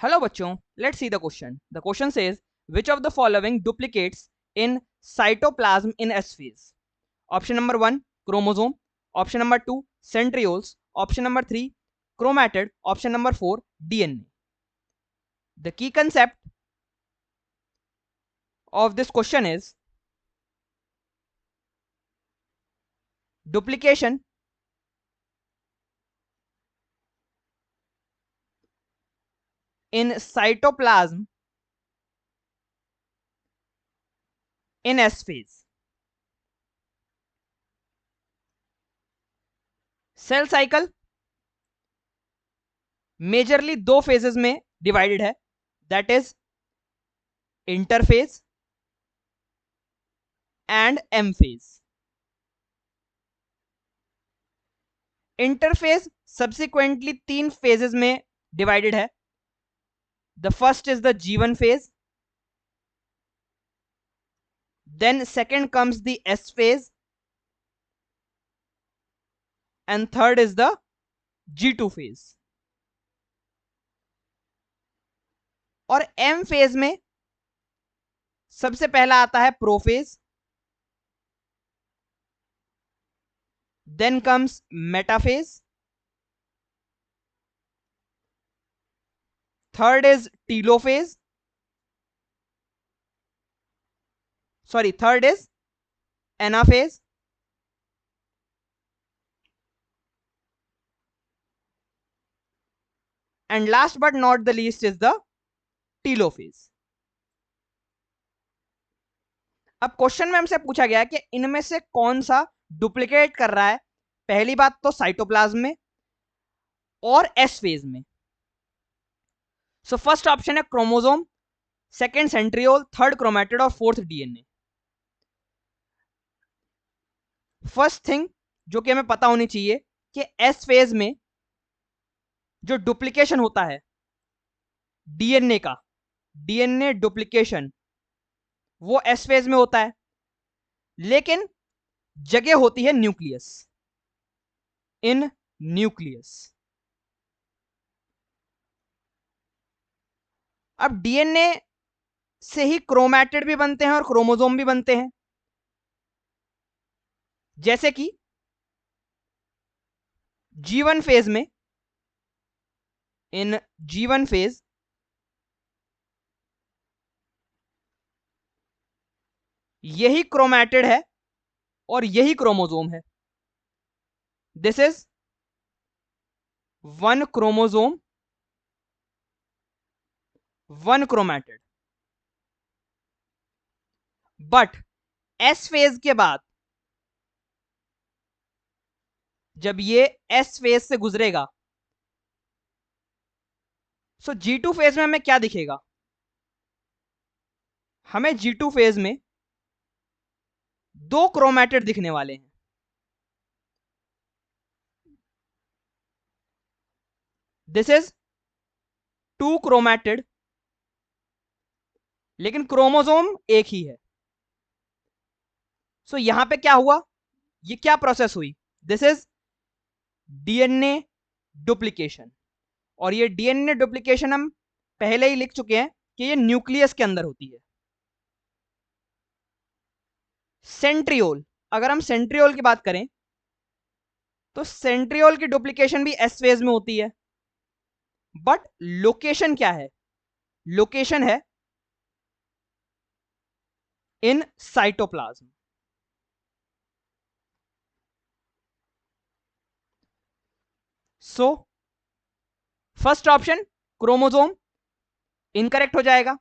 Hello बच्चों, let's see the question. The question says, which of the following duplicates in cytoplasm in S phase? Option number 1, chromosome. Option number 2, centrioles. Option number 3, chromatid. Option number 4, DNA. The key concept of this question is duplication in cytoplasm in S phase. Cell cycle majorly दो phases में divided है, that is interphase and M phase. Interphase subsequently तीन phases में divided है. The first is the G1 phase, then second comes the S phase, and third is the G2 phase. और M phase में सबसे पहला आता है prophase, then comes metaphase, third is telophase, third is anaphase, and last but not the least is the telophase. अब question में हमसे पूछा गया कि इनमें से कौन सा डुप्लीकेट कर रहा है. पहली बात तो साइटोप्लाज्म में और एस फेज में. सो फर्स्ट ऑप्शन है chromosome, second centriole, third chromatid और फोर्थ डीएनए. फर्स्ट थिंग जो कि हमें पता होनी चाहिए कि एस फेज में जो डुप्लीकेशन होता है डीएनए का, डीएनए डुप्लीकेशन वो एस फेज में होता है, लेकिन जगह होती है न्यूक्लियस, इन न्यूक्लियस. अब डीएनए से ही क्रोमैटिड भी बनते हैं और क्रोमोसोम भी बनते हैं. जैसे कि G1 फेज में, इन G1 फेज यही क्रोमैटिड है और यही क्रोमोसोम है. This is one chromosome, one chromatid. But S phase के बाद जब ये एस फेज से गुजरेगा, सो G2 फेज में हमें क्या दिखेगा? हमें G2 फेज में दो क्रोमैटिड दिखने वाले हैं. दिस इज टू क्रोमैटिड, लेकिन क्रोमोसोम एक ही है. सो यहां पे क्या हुआ? ये क्या प्रोसेस हुई? This is DNA duplication. और ये डीएनए डुप्लीकेशन हम पहले ही लिख चुके हैं कि ये न्यूक्लियस के अंदर होती है. सेंट्रियोल, अगर हम सेंट्रियोल की बात करें तो सेंट्रियोल की डुप्लीकेशन भी एस फेज में होती है, बट लोकेशन क्या है? लोकेशन है in cytoplasm. So first option chromosome incorrect हो जाएगा,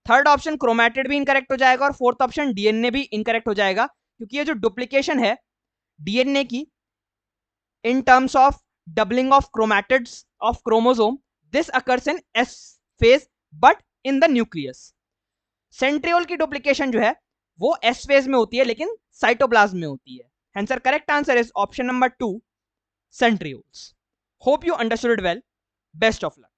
थर्ड ऑप्शन क्रोमैटिड भी इनकरेक्ट हो जाएगा, और फोर्थ ऑप्शन डीएनए भी इनकरेक्ट हो जाएगा, क्योंकि ये जो डुप्लीकेशन है डीएनए की in terms of doubling of chromatids of chromosome, this occurs in S phase but in the nucleus. Centriole की डुप्लीकेशन जो है वो S phase में होती है, लेकिन साइटोप्लाज्म में होती है. Hence our correct answer is option number 2, centrioles. Hope you understood it well. Best of luck.